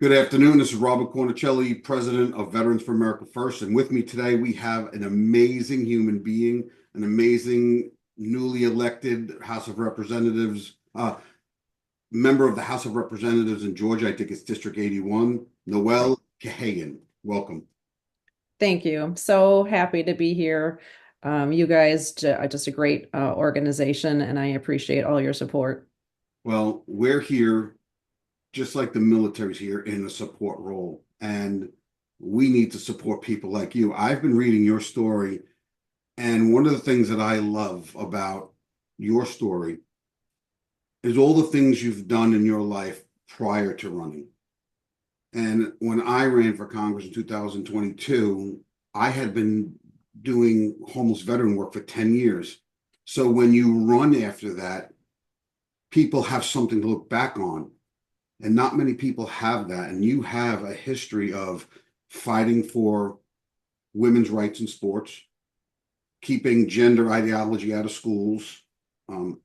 Good afternoon. This is Robert Cornicelli, President of Veterans for America First. And with me today, we have an amazing human being, an amazing newly elected House of Representatives, member of the House of Representatives in Georgia. I think it's District 81, Right. Noelle Kahaian. Welcome. Thank you. I'm so happy to be here. You guys are just a great organization, and I appreciate all your support. Well, we're here, just like the military's here, in a support role. And we need to support people like you. I've been reading your story, and one of the things that I love about your story is all the things you've done in your life prior to running. And when I ran for Congress in 2022, I had been doing homeless veteran work for 10 years. So when you run after that, people have something to look back on. And not many people have that. And you have a history of fighting for women's rights in sports, keeping gender ideology out of schools, um,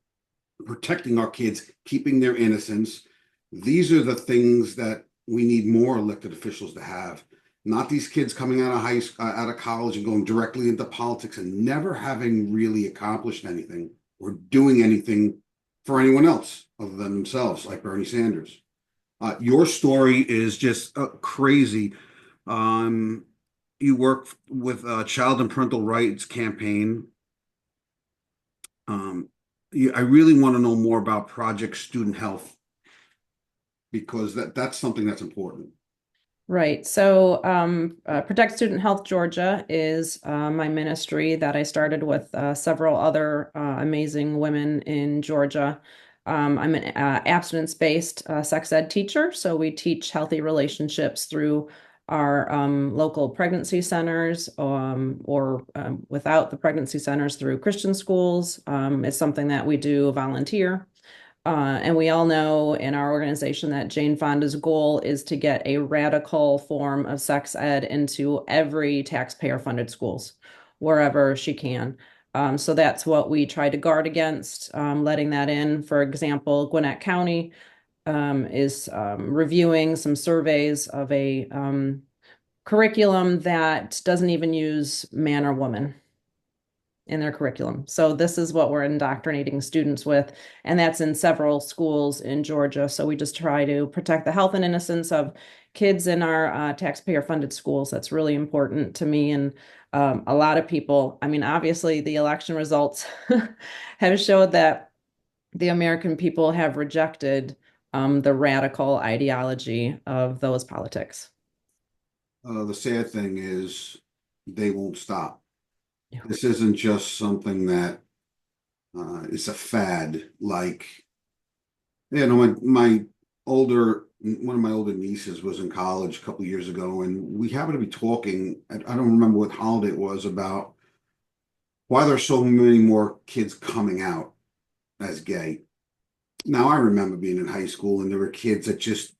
protecting our kids, keeping their innocence. These are the things that we need more elected officials to have. Not these kids coming out of out of college and going directly into politics and never having really accomplished anything or doing anything for anyone else other than themselves, like Bernie Sanders. Your story is just crazy. Um, you work with Child and Parental Rights Campaign. Um, I really want to know more about Project Student Health because that's something that's important. Right. So, Protect Student Health Georgia is my ministry that I started with several other amazing women in Georgia. I'm an abstinence-based sex ed teacher, so we teach healthy relationships through our local pregnancy centers, or without the pregnancy centers through Christian schools. It's something that we do volunteer. And we all know in our organization that Jane Fonda's goal is to get a radical form of sex ed into every taxpayer-funded schools, wherever she can. So that's what we try to guard against, letting that in. For example, Gwinnett County is reviewing some surveys of a curriculum that doesn't even use man or woman in their curriculum. So this is what we're indoctrinating students with, and that's in several schools in Georgia. So we just try to protect the health and innocence of kids in our taxpayer-funded schools. That's really important to me and a lot of people. I mean, obviously, the election results have showed that the American people have rejected the radical ideology of those politics. The sad thing is they won't stop. Yeah. This isn't just something that is a fad. Like, my older one of my older nieces was in college a couple of years ago, and we happened to be talking. I don't remember what holiday it was about why there's so many more kids coming out as gay. Now, I remember being in high school and there were kids that just,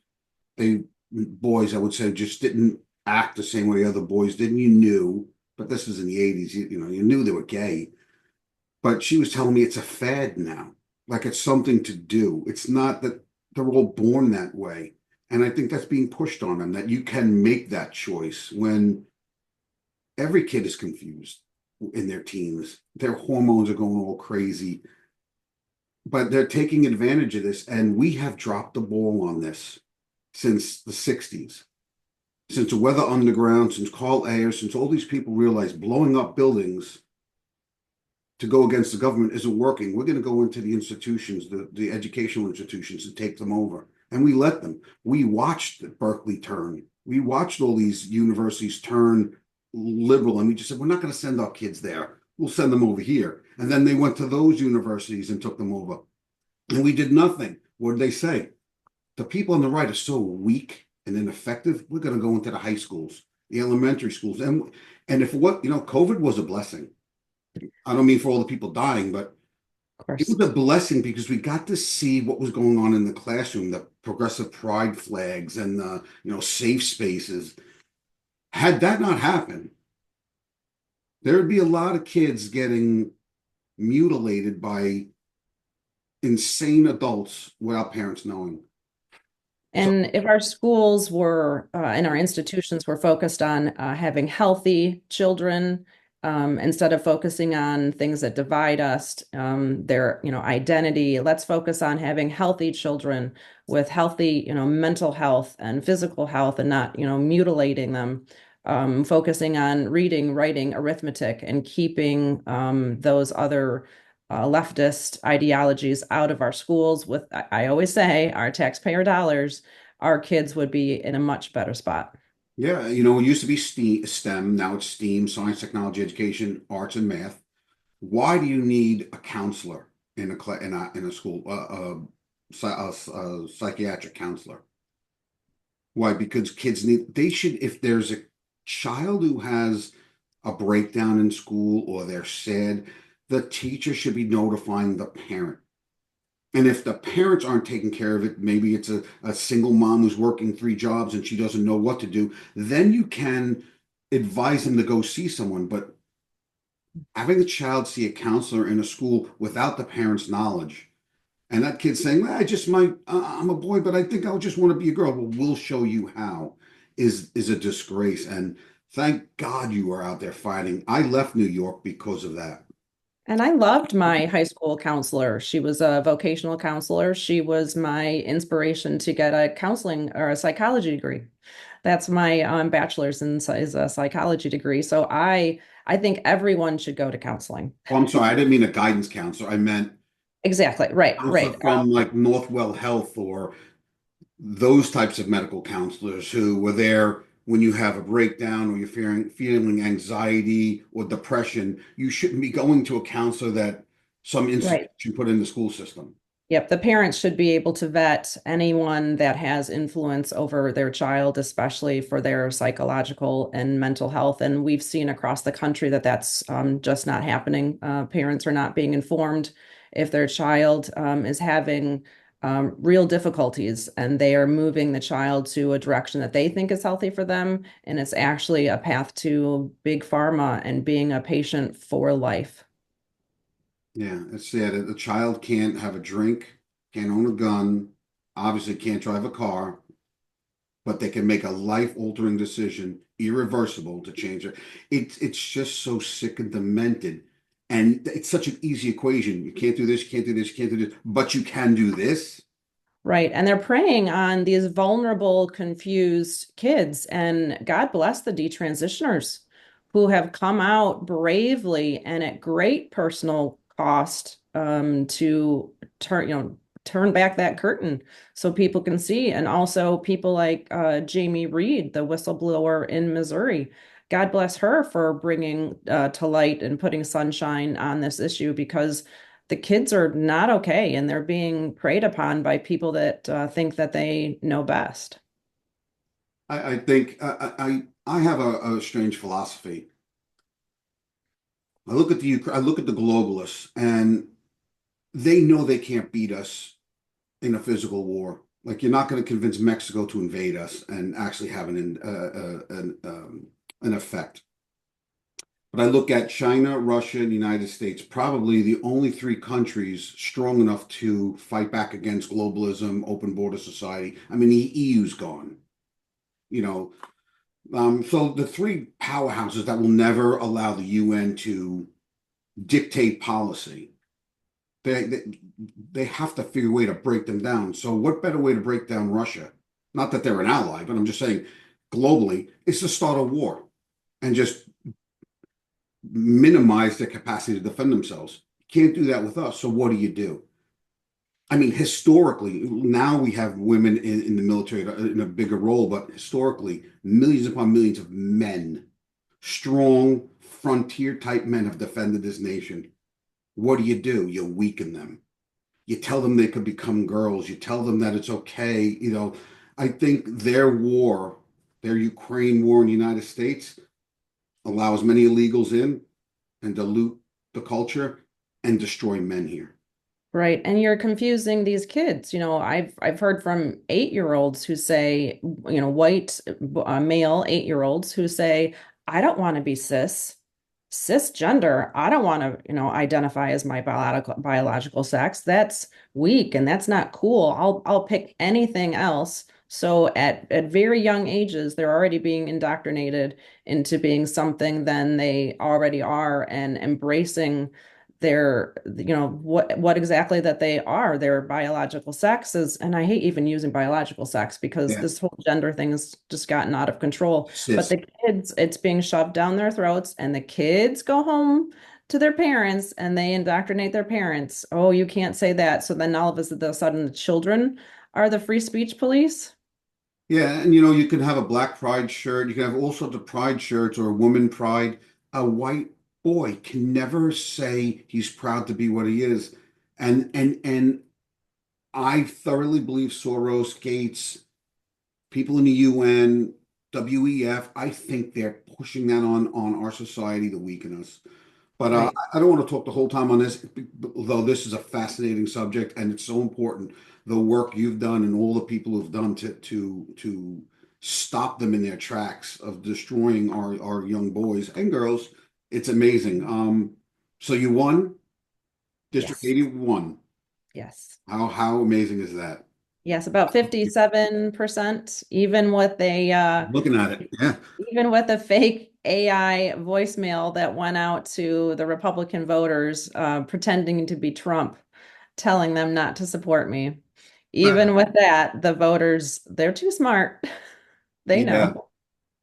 they, boys, I would say, just didn't act the same way other boys did. And you knew, but this was in the 80s, you knew they were gay. But she was telling me it's a fad now, like it's something to do. It's not that they're all born that way. And I think that's being pushed on them, that you can make that choice when every kid is confused in their teens. Their hormones are going all crazy, but they're taking advantage of this. And we have dropped the ball on this since the 60s, since the Weather Underground, since Carl Ayers, since all these people realized blowing up buildings to go against the government isn't working. We're going to go into the institutions, the educational institutions, and take them over. And we let them. We watched Berkeley turn. We watched all these universities turn liberal, and we just said, we're not going to send our kids there. We'll send them over here. And then they went to those universities and took them over. And we did nothing. What did they say? The people on the right are so weak and ineffective. We're going to go into the high schools, the elementary schools. And if what, COVID was a blessing. I don't mean for all the people dying, but Of it course. was a blessing because we got to see what was going on in the classroom, the progressive pride flags and the, safe spaces. Had that not happened, there would be a lot of kids getting mutilated by insane adults without parents knowing. So And if our schools were and our institutions were focused on having healthy children, instead of focusing on things that divide us, their, identity, let's focus on having healthy children with healthy, mental health and physical health and not, mutilating them. Focusing on reading, writing, arithmetic, and keeping those other leftist ideologies out of our schools with, I always say, our taxpayer dollars, our kids would be in a much better spot. yeah, it used to be STEM, now it's STEAM, science, technology, education, arts, and math. Why do you need a counselor in a school, a psychiatric counselor? Why? Because they should, if there's a child who has a breakdown in school or they're sad, the teacher should be notifying the parent. And if the parents aren't taking care of it, maybe it's a single mom who's working three jobs and she doesn't know what to do, then you can advise them to go see someone. But having a child see a counselor in a school without the parents' knowledge, and that kid saying, "Well, I just might, I'm a boy, but I think I'll just want to be a girl." Well, we'll show you how, is a disgrace. And thank God you were out there fighting. I left New York because of that. And I loved my high school counselor. She was a vocational counselor. She was my inspiration to get a counseling or a psychology degree. That's my bachelor's in is a psychology degree. So I think everyone should go to counseling. Oh, I'm sorry, I didn't mean a guidance counselor. I meant Exactly. Right, counselor right. from like Northwell Health or those types of medical counselors who were there when you have a breakdown or you're feeling anxiety or depression. You shouldn't be going to a counselor that some Right. institution put in the school system. Yep, the parents should be able to vet anyone that has influence over their child, especially for their psychological and mental health. And we've seen across the country that that's just not happening. Parents are not being informed if their child is having real difficulties and they are moving the child to a direction that they think is healthy for them. And it's actually a path to big pharma and being a patient for life. Yeah, it's sad. A child can't have a drink, can't own a gun, obviously can't drive a car, but they can make a life-altering decision, irreversible, to change it. It's just so sick and demented. And it's such an easy equation. You can't do this, you can't do this, you can't do this, but you can do this. Right. And they're preying on these vulnerable, confused kids. And God bless the detransitioners who have come out bravely and at great personal cost to turn back that curtain so people can see. And also people like Jamie Reed, the whistleblower in Missouri. God bless her for bringing to light and putting sunshine on this issue because the kids are not okay and they're being preyed upon by people that think that they know best. I think I have a strange philosophy. I look at the globalists, and they know they can't beat us in a physical war. Like you're not going to convince Mexico to invade us and actually have an effect. But I look at China, Russia, and the United States, probably the only three countries strong enough to fight back against globalism, open border society. I mean, the EU's gone, you know. So the three powerhouses that will never allow the UN to dictate policy, they, they they have to figure a way to break them down. So what better way to break down Russia? Not that they're an ally, but I'm just saying globally, is to start a war and just minimize their capacity to defend themselves. You can't do that with us. So what do you do? I mean, historically, now we have women in the military in a bigger role, but historically, millions upon millions of men, strong frontier type men, have defended this nation. What do? You weaken them. You tell them they could become girls. You tell them that it's okay. I think their Ukraine war in the United States, allows many illegals in and dilute the culture and destroy men here. Right. And you're confusing these kids. I've heard from 8-year-olds who say, white male 8-year-olds who say, I don't want to be cisgender. I don't want to, identify as my biological sex. That's weak and that's not cool. I'll pick anything else So at very young ages, they're already being indoctrinated into being something than they already are and embracing their, what exactly that they are, their biological sexes. And I hate even using biological sex because Yeah. this whole gender thing has just gotten out of control. But Sis. the kids, it's being shoved down their throats, and the kids go home to their parents and they indoctrinate their parents. Oh, you can't say that. So then all of a sudden the children are the free speech police. Yeah, and you can have a black pride shirt, you can have all sorts of pride shirts or a woman pride. A white boy can never say he's proud to be what he is. And I thoroughly believe Soros, Gates, people in the UN, WEF, I think they're pushing that on our society to weaken us. But Right. I don't want to talk the whole time on this, though this is a fascinating subject and it's so important. The work you've done and all the people who've done to stop them in their tracks of destroying our young boys and girls, it's amazing. So you won, District Yes. 81. Yes. How amazing is that? Yes, about 57%, Looking at it, yeah. even with a fake AI voicemail that went out to the Republican voters, pretending to be Trump, telling them not to support me. Even with that, the voters, they're too smart. They Yeah. know.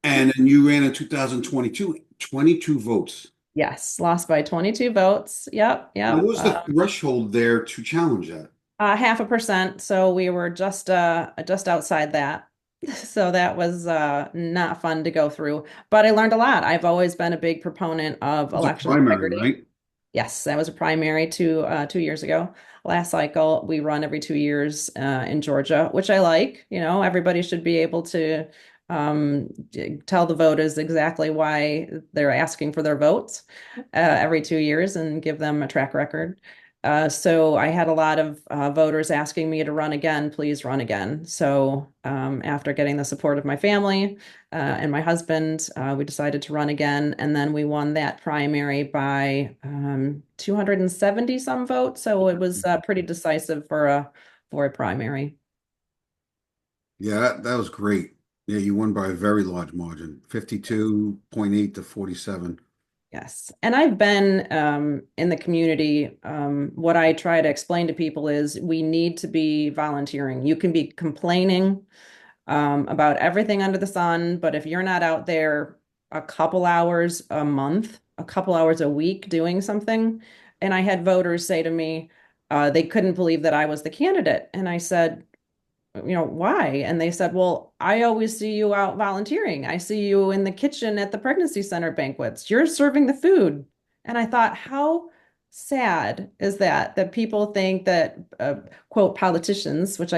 And you ran in 2022, 22 votes. Yes, lost by 22 votes. Yep, Now, what yep. was the threshold there to challenge that? 0.5%. So we were just outside that. So that was not fun to go through, but I learned a lot. I've always been a big proponent of It was a election primary, integrity. right? Yes, that was a primary 2 years ago. Last cycle, we run every 2 years in Georgia, which I like. Everybody should be able to tell the voters exactly why they're asking for their votes every 2 years and give them a track record. So I had a lot of voters asking me to run again, please run again. So after getting the support of my family and my husband, we decided to run again. And then we won that primary by 270 some votes. So it was pretty decisive for a primary. Yeah, that was great. Yeah, you won by a very large margin, 52.8 to 47. Yes. And I've been in the community. What I try to explain to people is we need to be volunteering. You can be complaining about everything under the sun, but if you're not out there a couple hours a month, a couple hours a week doing something, and I had voters say to me, they couldn't believe that I was the candidate. And I said, why? And they said, well, I always see you out volunteering. I see you in the kitchen at the pregnancy center banquets. You're serving the food. And I thought, how sad is that people think that, quote, politicians, which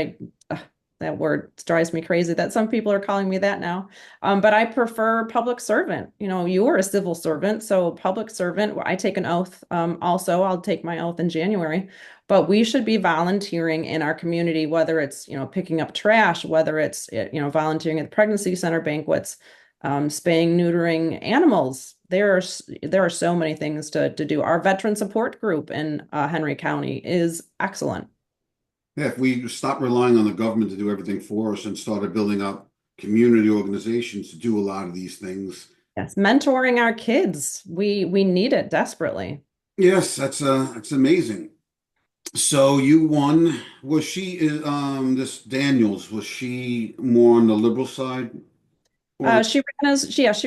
that word drives me crazy that some people are calling me that now. But I prefer public servant. You are a civil servant, so public servant. I take an oath. Also, I'll take my oath in January. But we should be volunteering in our community, whether it's, picking up trash, whether it's, volunteering at the pregnancy center banquets, spaying, neutering animals. There are so many things to do. Our veteran support group in Henry County is excellent. Yeah, if we stop relying on the government to do everything for us and started building up community organizations to do a lot of these things. Yes, mentoring our kids. We need it desperately. Yes, that's amazing. So you won. Was she this Daniels, was she more on the liberal side or She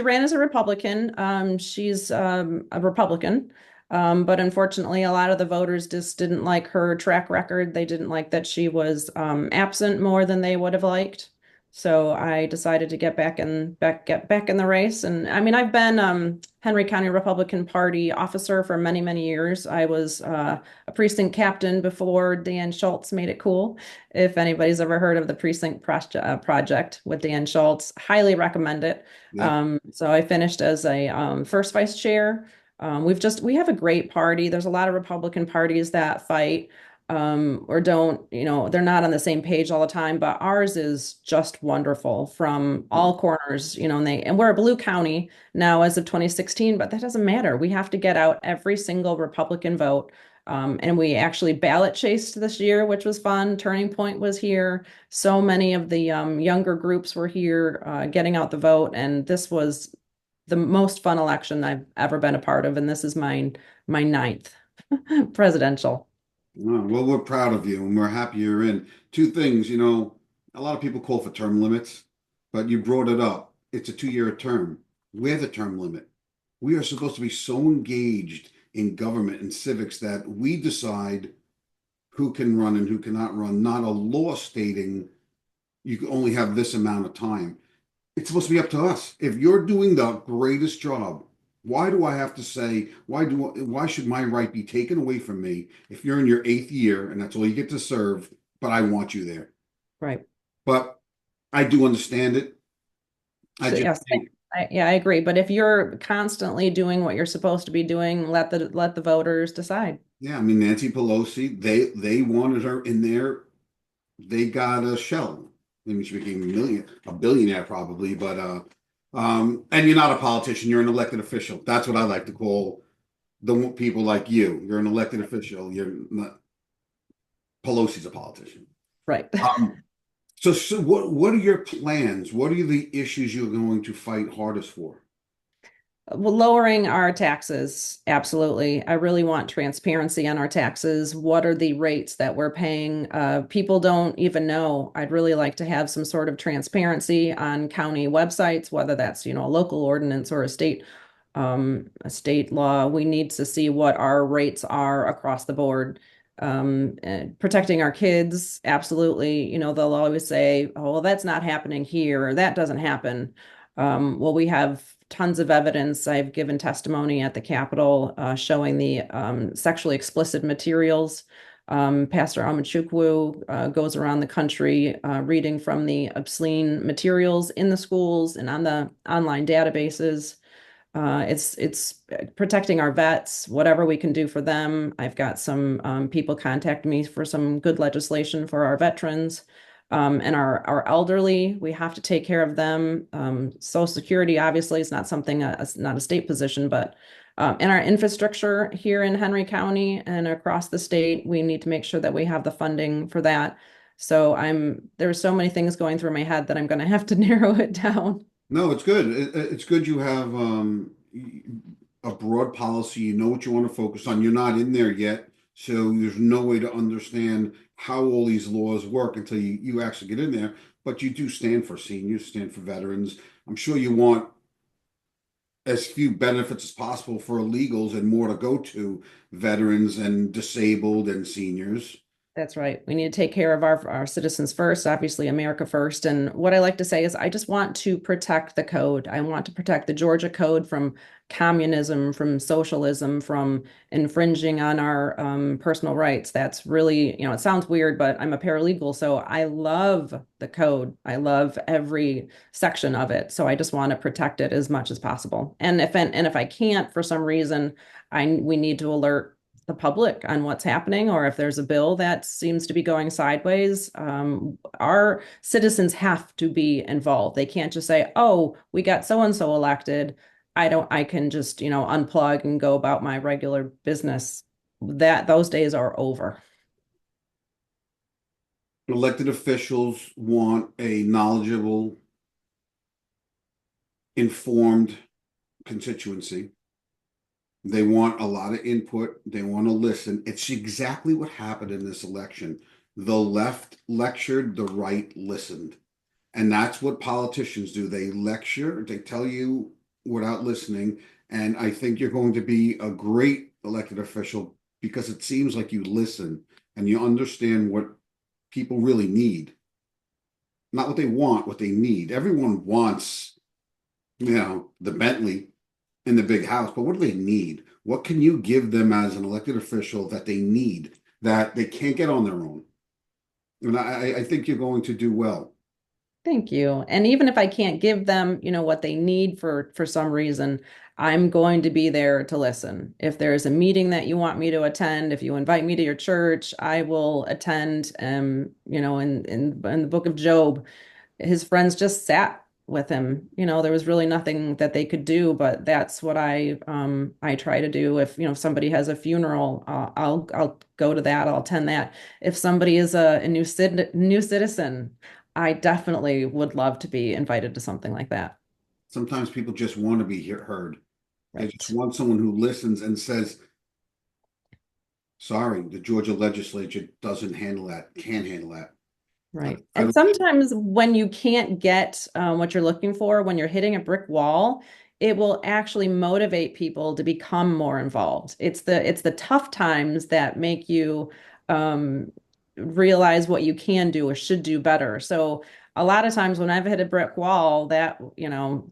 ran as a Republican. She's a Republican. But unfortunately, a lot of the voters just didn't like her track record. They didn't like that she was absent more than they would have liked. So I decided to get back in the race. And I mean, I've been Henry County Republican Party officer for many, many years. I was a precinct captain before Dan Schultz made it cool. If anybody's ever heard of the Project with Dan Schultz, highly recommend it. yeah. So I finished as a first vice chair. We have a great party. There's a lot of Republican parties that fight or don't, they're not on the same page all the time, but ours is just wonderful from all corners, and we're a blue county now as of 2016, but that doesn't matter. We have to get out every single Republican vote. And we actually ballot chased this year, which was fun. Turning Point was here. So many of the younger groups were here getting out the vote. And this was the most fun election I've ever been a part of. And this is my ninth presidential. Well, we're proud of you and we're happy you're in. Two things, a lot of people call for term limits, but you brought it up. It's a 2-year term. We're the term limit. We are supposed to be so engaged in government and civics that we decide who can run and who cannot run, not a law stating you can only have this amount of time. It's supposed to be up to us. If you're doing the greatest job, why do I have to say, why should my right be taken away from me if you're in your 8th year and that's all you get to serve, but I want you there? Right. But I do understand it. I So just yes, think, yeah, I agree. But if you're constantly doing what you're supposed to be doing, let the voters decide. yeah, I mean Nancy Pelosi, they wanted her in there. They got a shell. I mean, she became a billionaire probably, but and you're not a politician, you're an elected official. That's what I like to call the people like you. You're an elected official. You're not, Pelosi's a politician. Right. Um, so what are your plans? What are the issues you're going to fight hardest for? Well, lowering our taxes, absolutely. I really want transparency on our taxes. What are the rates that we're paying? People don't even know. I'd really like to have some sort of transparency on county websites, whether that's, a local ordinance or a state law. We need to see what our rates are across the board. And protecting our kids, absolutely. They'll always say, "Oh, well, that's not happening here," or "That doesn't happen." Well, we have tons of evidence. I've given testimony at the Capitol showing the sexually explicit materials. Pastor Amachukwu goes around the country reading from the obscene materials in the schools and on the online databases. It's protecting our vets, whatever we can do for them. I've got some people contact me for some good legislation for our veterans. And our elderly, we have to take care of them. Social Security obviously is not something, not a state position, but in our infrastructure here in Henry County and across the state, we need to make sure that we have the funding for that. So there's so many things going through my head that I'm going to have to narrow it down. No, it's good. It's good you have a broad policy. You know what you want to focus on. You're not in there yet, so there's no way to understand how all these laws work until you actually get in there. But you do stand for seniors, stand for veterans. I'm sure you want as few benefits as possible for illegals and more to go to veterans and disabled and seniors. That's right. We need to take care of our citizens first, obviously, America first. And what I like to say is, I just want to protect the code. I want to protect the Georgia code from communism, from socialism, from infringing on our personal rights. That's really, it sounds weird, but I'm a paralegal, so I love the code. I love every section of it. So I just want to protect it as much as possible. And if I can't for some reason, we need to alert the public on what's happening, or if there's a bill that seems to be going sideways. Our citizens have to be involved. They can't just say, "Oh, we got so and so elected. I can just, unplug and go about my regular business." Those days are over. Elected officials want a knowledgeable, informed constituency. They want a lot of input. They want to listen. It's exactly what happened in this election. The left lectured, the right listened. And that's what politicians do. They lecture, they tell you without listening. And I think you're going to be a great elected official because it seems like you listen and you understand what people really need. Not what they want, what they need. Everyone wants, the Bentley in the big house, but what do they need? What can you give them as an elected official that they need that they can't get on their own? And I think you're going to do well. Thank you. And even if I can't give them, what they need for some reason, I'm going to be there to listen. If there's a meeting that you want me to attend, if you invite me to your church, I will attend. In the book of Job, his friends just sat with him. There was really nothing that they could do, but that's what I try to do. If, if somebody has a funeral, I'll go to that, I'll attend that. If somebody is a new citizen, I definitely would love to be invited to something like that. Sometimes people just want to be heard. They just Right. want someone who listens and says, sorry, the Georgia legislature doesn't handle that, can't handle that. Right. I And don't, sometimes when you can't get what you're looking for, when you're hitting a brick wall, it will actually motivate people to become more involved. It's the tough times that make you um, realize what you can do or should do better. So a lot of times when I've hit a brick wall, that,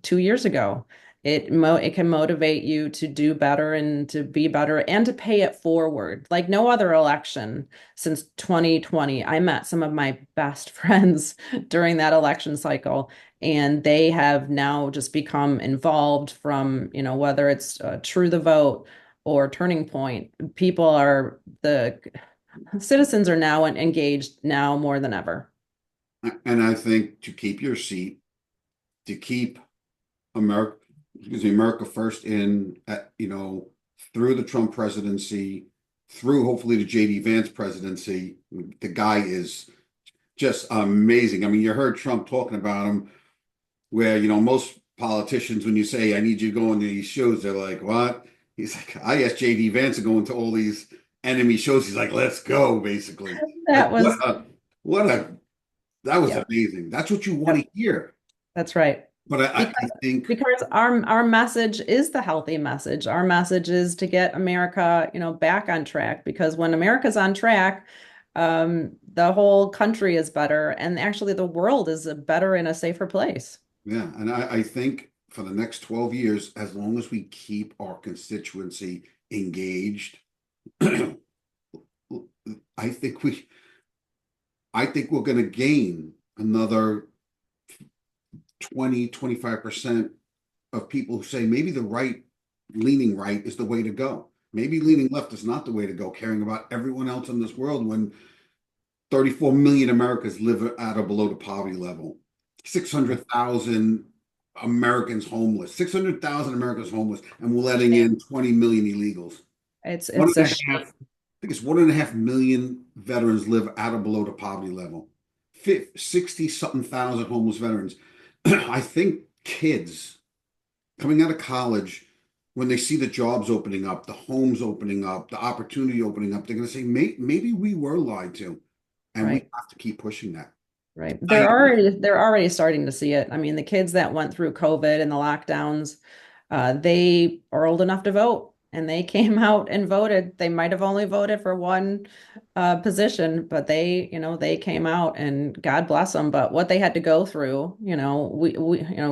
2 years ago, it can motivate you to do better and to be better and to pay it forward. Like no other election since 2020. I met some of my best friends during that election cycle, and they have now just become involved from, whether it's True the Vote or Turning Point. The citizens are now engaged now more than ever. and I think to keep your seat, to keep America, excuse me, America first through the Trump presidency, through hopefully the JD Vance presidency, the guy is just amazing. I mean, you heard Trump talking about him, where, most politicians, when you say, I need you to go into these shows, they're like, what? He's like, I asked JD Vance to go into all these enemy shows. He's like, let's go, basically. Like, That was, that was yeah, amazing. That's what you want to yep, hear. that's right. But I Because think, because our message is the healthy message. Our message is to get America, back on track. Because when America's on track, the whole country is better, and actually the world is a better and a safer place. yeah, and I think for the next 12 years, as long as we keep our constituency engaged, I think I think we're going to gain another 20-25% of people who say maybe leaning right is the way to go. Maybe leaning left is not the way to go, caring about everyone else in this world when 34 million Americans live at or below the poverty level. 600,000 Americans homeless. 600,000 Americans homeless, and we're letting Shame. in 20 million illegals. One It's a and a half, shame. I think it's 1.5 million veterans live at or below the poverty level. 60 something thousand homeless veterans. I think kids coming out of college, when they see the jobs opening up, the homes opening up, the opportunity opening up, they're going to say, maybe we were lied to, and we Right. have to keep pushing that. Right. I, They're already starting to see it. I mean, the kids that went through COVID and the lockdowns, they are old enough to vote and they came out and voted. They might have only voted for one position, but they came out and God bless them. But what they had to go through,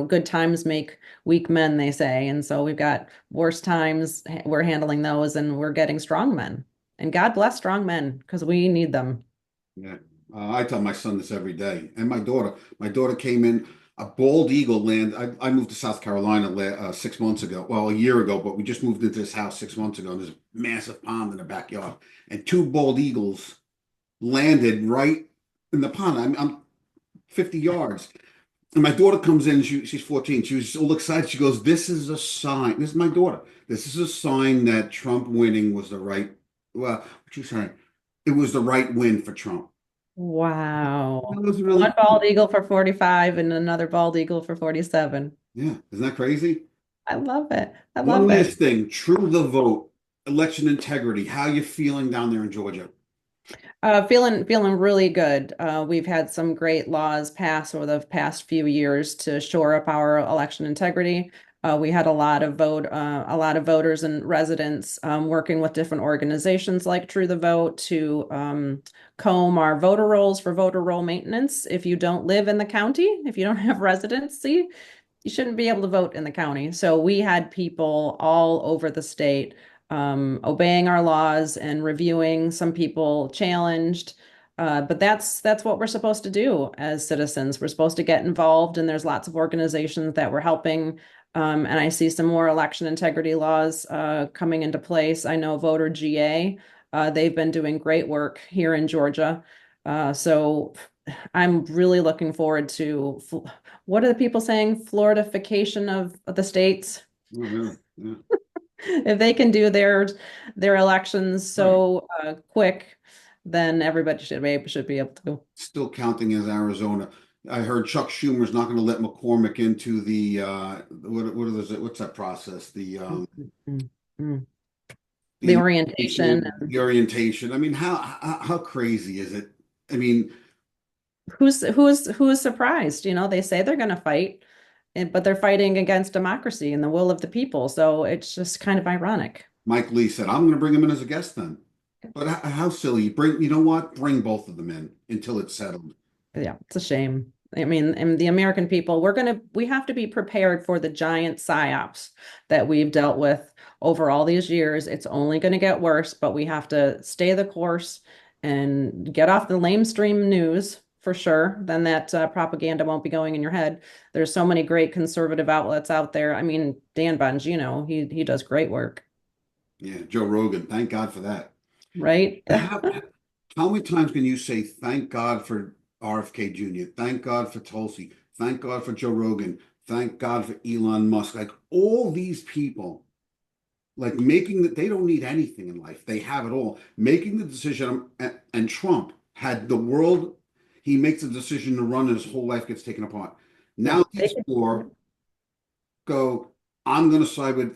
good times make weak men, they say. And so we've got worse times. We're handling those and we're getting strong men. And God bless strong men because we need them. yeah, I tell my son this every day, and my daughter. My daughter came in a bald eagle land. I moved to South Carolina 6 months ago, well, a year ago, but we just moved into this house 6 months ago. And there's a massive pond in the backyard, and two bald eagles landed right in the pond. I'm 50 yards. And my daughter comes in, she's 14. She was all excited. She goes, this is a sign. This is my daughter. This is a sign that Trump winning was the right, well, what you saying? It was the right win for Trump. That Wow. was One really bald cool. eagle for 45 and another bald eagle for 47. Yeah, isn't that crazy? I love it. I One love it. last thing, true the vote, election integrity. How you feeling down there in Georgia? Feeling really good. We've had some great laws passed over the past few years to shore up our election integrity. We had a lot of voters and residents working with different organizations like True the Vote to comb our voter rolls for voter roll maintenance. If you don't live in the county, if you don't have residency, you shouldn't be able to vote in the county. So we had people all over the state obeying our laws and reviewing. Some people challenged, but that's what we're supposed to do as citizens. We're supposed to get involved, and there's lots of organizations that we're helping. And I see some more election integrity laws coming into place. I know Voter GA, they've been doing great work here in Georgia. So I'm really looking forward to what are the people saying? Floridification of the states. Oh, really? Yeah. If they can do their elections Right. so quick, then everybody should be able to. Still counting as Arizona. I heard Chuck Schumer's not going to let McCormick into the what is it? What's that process? Mm, mm. The The orientation. initiation, the orientation. I mean, how crazy is it? I mean, Who's surprised? They say they're going to fight, but they're fighting against democracy and the will of the people. So it's just kind of ironic. Mike Lee said, "I'm going to bring him in as a guest then." But how silly! Bring, you know what? Bring both of them in until it's settled. Yeah, it's a shame. I mean, and the American people, we have to be prepared for the giant psyops that we've dealt with over all these years. It's only going to get worse, but we have to stay the course and get off the lamestream news for sure. Then that propaganda won't be going in your head. There's so many great conservative outlets out there. I mean, Dan Bongino, he does great work, Yeah, Joe Rogan. Thank God for that. right? How, how many times can you say thank God for RFK Jr., thank God for Tulsi, thank God for Joe Rogan, thank God for Elon Musk? Like all these people, like making that they don't need anything in life. They have it all. Making the decision, and Trump had the world, he makes a decision to run and his whole life gets taken apart. Yeah, Now these four go, I'm going to side with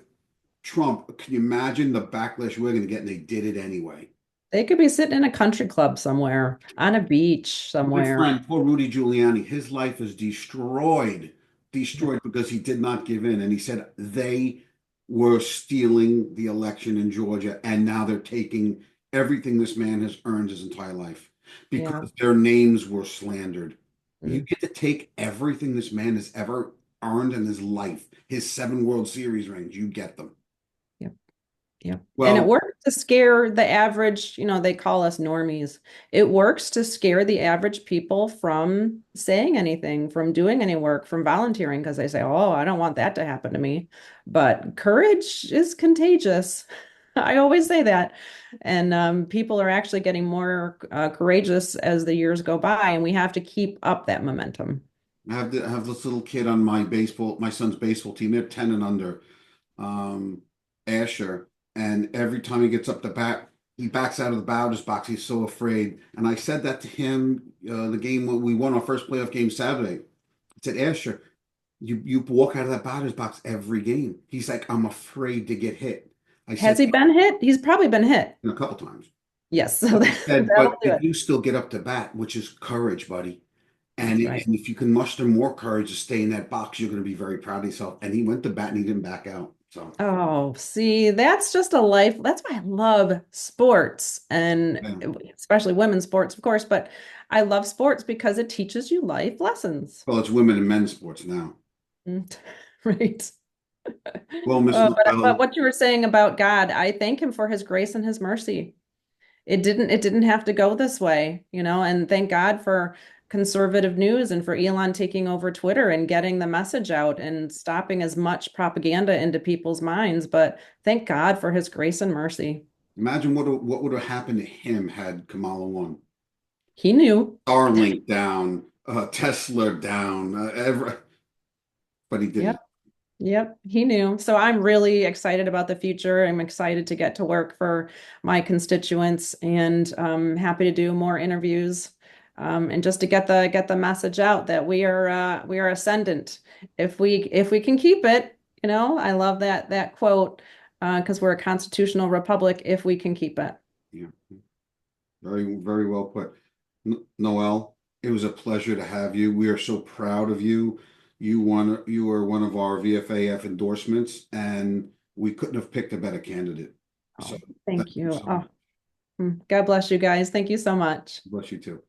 Trump. Can you imagine the backlash we're going to get? And they did it anyway. they could be sitting in a country club somewhere, on a beach My somewhere. friend, poor Rudy Giuliani, his life is destroyed, destroyed because he did not give in. And he said they were stealing the election in Georgia, and now they're taking everything this man has earned his entire life Yeah. because their names were slandered. You Mm. get to take everything this man has ever earned in his life, his 7 World Series rings, you get them. Yep. Yep. And it Well, works to scare the average, they call us normies. It works to scare the average people from saying anything, from doing any work, from volunteering, because they say, oh, I don't want that to happen to me. But courage is contagious. I always say that. And people are actually getting more courageous as the years go by, and we have to keep up that momentum. I have this little kid on my son's baseball team. They're 10 and under. Asher, and every time he gets up to bat, he backs out of the batter's box. He's so afraid. And I said that to him the game when we won our first playoff game Saturday. I said, Asher, you walk out of that batter's box every game. He's like, I'm afraid to get hit. I Has said, he been hit? He's probably been hit. a couple times. Yes, so But I said, that'll but do if it. you still get up to bat, which is courage, buddy, and, That's right. and if you can muster more courage to stay in that box, you're going to be very proud of yourself. And he went to bat and he didn't back out. So, Oh, see, that's just a life. That's why I love sports and yeah. especially women's sports, of course, but I love sports because it teaches you life lessons. Well, it's women and men's sports now. Mm. Right. Well, Miss But Noel, what you were saying about God, I thank him for his grace and his mercy. It didn't have to go this way, and thank God for conservative news and for Elon taking over Twitter and getting the message out and stopping as much propaganda into people's minds. But thank God for his grace and mercy. imagine what would have happened to him had Kamala won. He knew. Starlink down, Tesla down, but he Yep. didn't. Yep, he knew. So I'm really excited about the future. I'm excited to get to work for my constituents and happy to do more interviews and just to get the message out that we are ascendant. If we can keep it, I love that quote because we're a constitutional republic if we can keep it. Yeah, very, very well put. Noel, it was a pleasure to have you. We are so proud of you. You are one of our VFAF endorsements, and we couldn't have picked a better candidate. So Oh, thank thank you you. so Oh, much. God bless you guys. Thank you so much. Bless you too.